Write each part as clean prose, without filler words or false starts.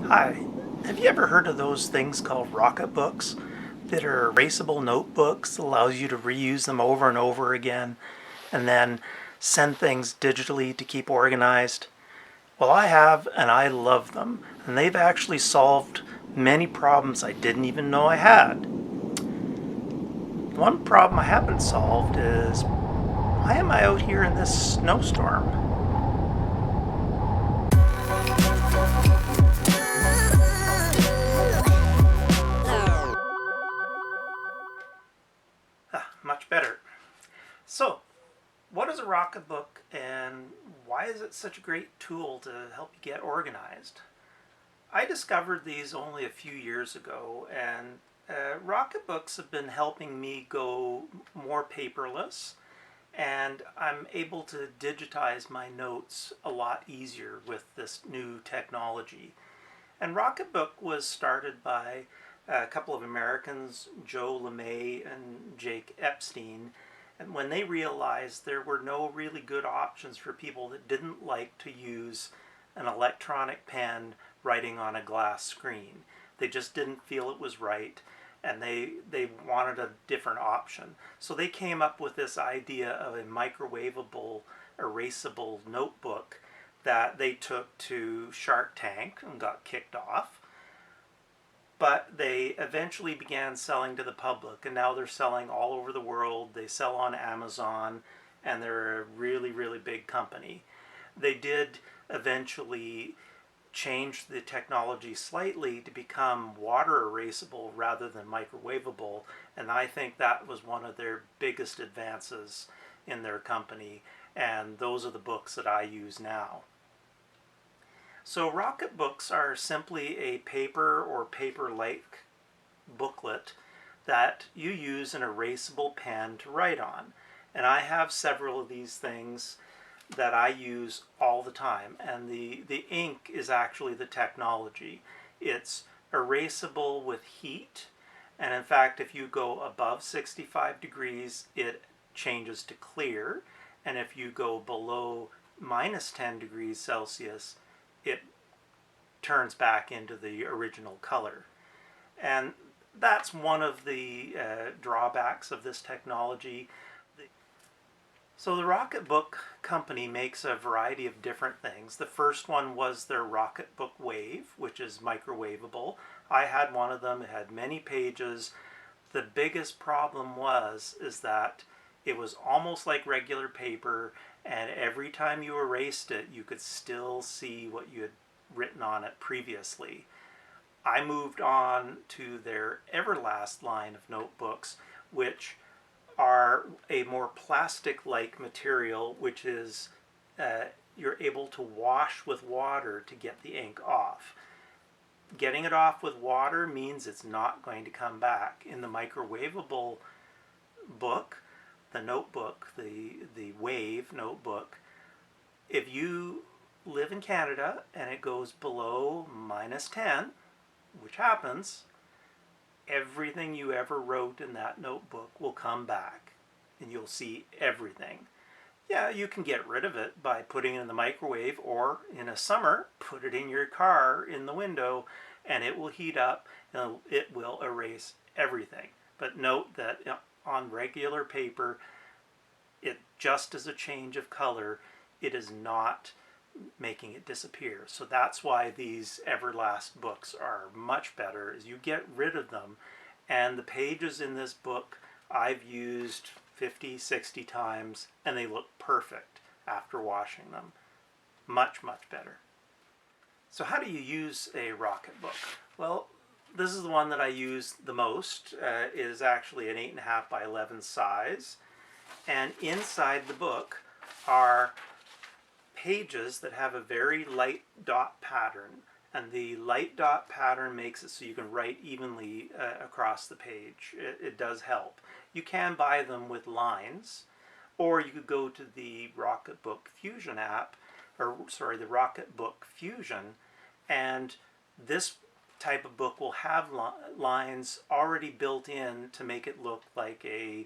Hi, have you ever heard of those things called Rocketbooks that are erasable notebooks that allows you to reuse them over and over again and then send things digitally to keep organized? Well, I have, and I love them, and they've actually solved many problems I didn't even know I had. One problem I haven't solved is why am I out here in this snowstorm? Much better. So, what is a Rocketbook and why is it such a great tool to help you get organized? I discovered these only a few years ago, and Rocketbooks have been helping me go more paperless, and I'm able to digitize my notes a lot easier with this new technology. And Rocketbook was started by a couple of Americans, Joe LeMay and Jake Epstein, and when they realized there were no really good options for people that didn't like to use an electronic pen writing on a glass screen. They just didn't feel it was right, and they wanted a different option. So they came up with this idea of a microwavable, erasable notebook that they took to Shark Tank and got kicked off. But they eventually began selling to the public, and now they're selling all over the world. They sell on Amazon, and they're a really, really big company. They did eventually change the technology slightly to become water erasable rather than microwavable, and I think that was one of their biggest advances in their company, and those are the books that I use now. So Rocketbooks are simply a paper or paper-like booklet that you use an erasable pen to write on. And I have several of these things that I use all the time, and the ink is actually the technology. It's erasable with heat, and in fact if you go above 65 degrees it changes to clear, and if you go below minus 10 degrees Celsius it turns back into the original color. And that's one of the drawbacks of this technology. So the Rocketbook company makes a variety of different things. The first one was their Rocketbook Wave, which is microwavable. I had one of them. It had many pages. The biggest problem is that it was almost like regular paper, and every time you erased it you could still see what you had written on it previously. I moved on to their Everlast line of notebooks, which are a more plastic-like material, which is you're able to wash with water to get the ink off. Getting it off with water means it's not going to come back. In the microwavable book, the notebook, the Wave notebook, if you live in Canada and it goes below minus 10, which happens, everything you ever wrote in that notebook will come back and you'll see everything. Yeah, you can get rid of it by putting it in the microwave, or in a summer, put it in your car in the window and it will heat up and it will erase everything. But note that on regular paper, it just as a change of color, it is not making it disappear. So that's why these Everlast books are much better, is you get rid of them, and the pages in this book I've used 50, 60 times and they look perfect after washing them. Much, much better. So how do you use a Rocketbook? Well, this is the one that I use the most. It is actually an 8.5 by 11 size, and inside the book are pages that have a very light dot pattern, and the light dot pattern makes it so you can write evenly across the page. It does help. You can buy them with lines, or you could go to the Rocketbook Fusion app, or sorry, the Rocketbook Fusion, and this type of book will have lines already built in to make it look like a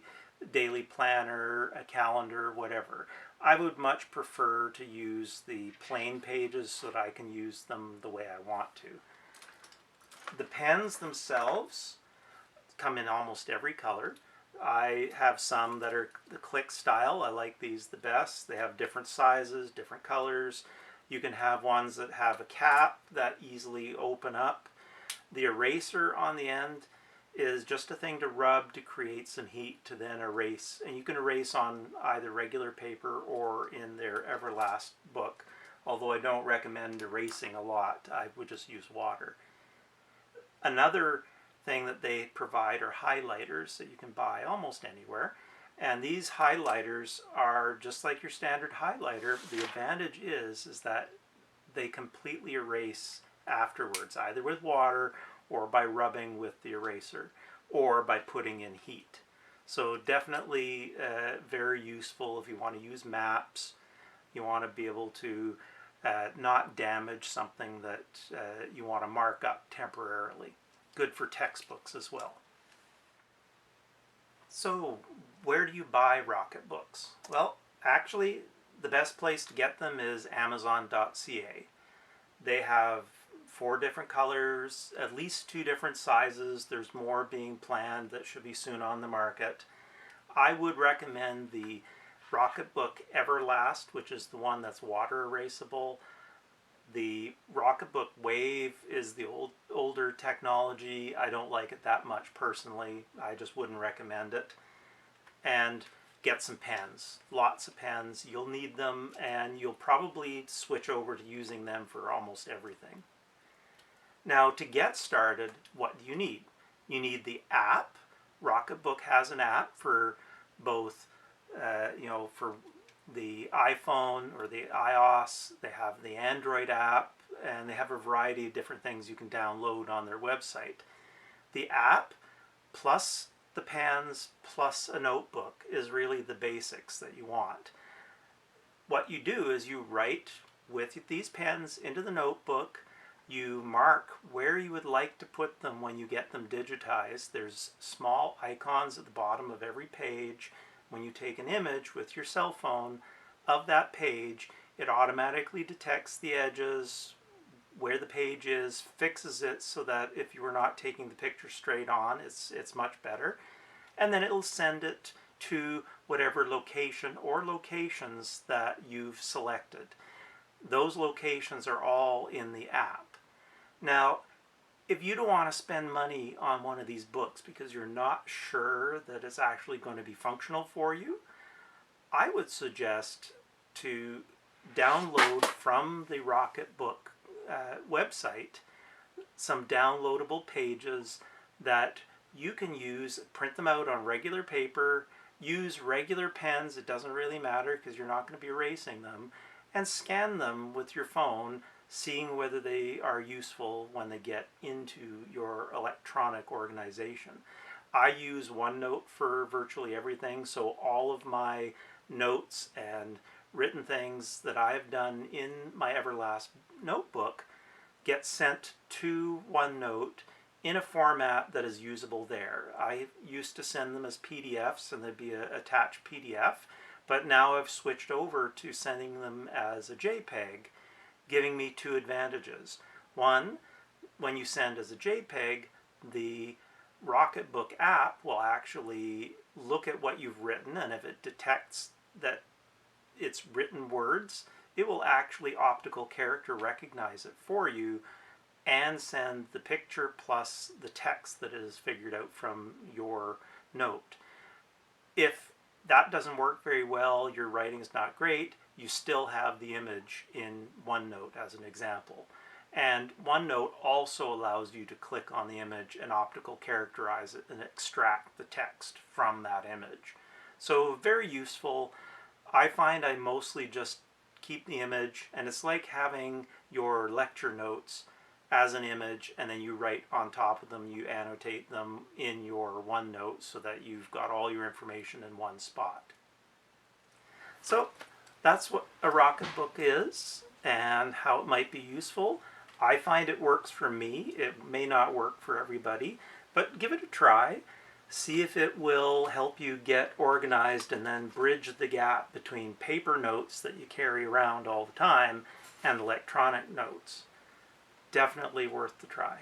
daily planner, a calendar, whatever. I would much prefer to use the plain pages so that I can use them the way I want to. The pens themselves come in almost every color. I have some that are the click style. I like these the best. They have different sizes, different colors. You can have ones that have a cap that easily open up. The eraser on the end is just a thing to rub to create some heat to then erase. And you can erase on either regular paper or in their Everlast book. Although I don't recommend erasing a lot, I would just use water. Another thing that they provide are highlighters that you can buy almost anywhere. And these highlighters are just like your standard highlighter. The advantage is that they completely erase afterwards, either with water or by rubbing with the eraser or by putting in heat. So definitely very useful if you want to use maps. You want to be able to not damage something that you want to mark up temporarily. Good for textbooks as well. So where do you buy Rocketbooks? Well, actually the best place to get them is Amazon.ca. They have 4 different colors, at least 2 different sizes. There's more being planned that should be soon on the market. I would recommend the Rocketbook Everlast, which is the one that's water erasable. The Rocketbook Wave is the older technology. I don't like it that much personally. I just wouldn't recommend it. And get some pens. Lots of pens. You'll need them, and you'll probably switch over to using them for almost everything. Now, to get started, what do you need? You need the app. Rocketbook has an app for both for the iPhone or the iOS. They have the Android app, and they have a variety of different things you can download on their website. The app plus the pens plus a notebook is really the basics that you want. What you do is you write with these pens into the notebook. You mark where you would like to put them when you get them digitized. There's small icons at the bottom of every page. When you take an image with your cell phone of that page, it automatically detects the edges, where the page is, fixes it so that if you were not taking the picture straight on, it's much better. And then it'll send it to whatever location or locations that you've selected. Those locations are all in the app. Now, if you don't want to spend money on one of these books because you're not sure that it's actually going to be functional for you, I would suggest to download from the Rocketbook website some downloadable pages that you can use, print them out on regular paper, use regular pens, it doesn't really matter because you're not going to be erasing them, and scan them with your phone, seeing whether they are useful when they get into your electronic organization. I use OneNote for virtually everything, so all of my notes and written things that I've done in my Everlast notebook get sent to OneNote in a format that is usable there. I used to send them as PDFs and there'd be an attached PDF, but now I've switched over to sending them as a JPEG, giving me 2 advantages. One, when you send as a JPEG, the Rocketbook app will actually look at what you've written, and if it detects that it's written words, it will actually optical character recognize it for you and send the picture plus the text that is figured out from your note. If that doesn't work very well, your writing is not great, you still have the image in OneNote as an example. And OneNote also allows you to click on the image and optical characterize it and extract the text from that image. So very useful. I find I mostly just keep the image, and it's like having your lecture notes as an image, and then you write on top of them, you annotate them in your OneNote so that you've got all your information in one spot. So that's what a Rocketbook is and how it might be useful. I find it works for me. It may not work for everybody, but give it a try. See if it will help you get organized and then bridge the gap between paper notes that you carry around all the time and electronic notes. Definitely worth the try.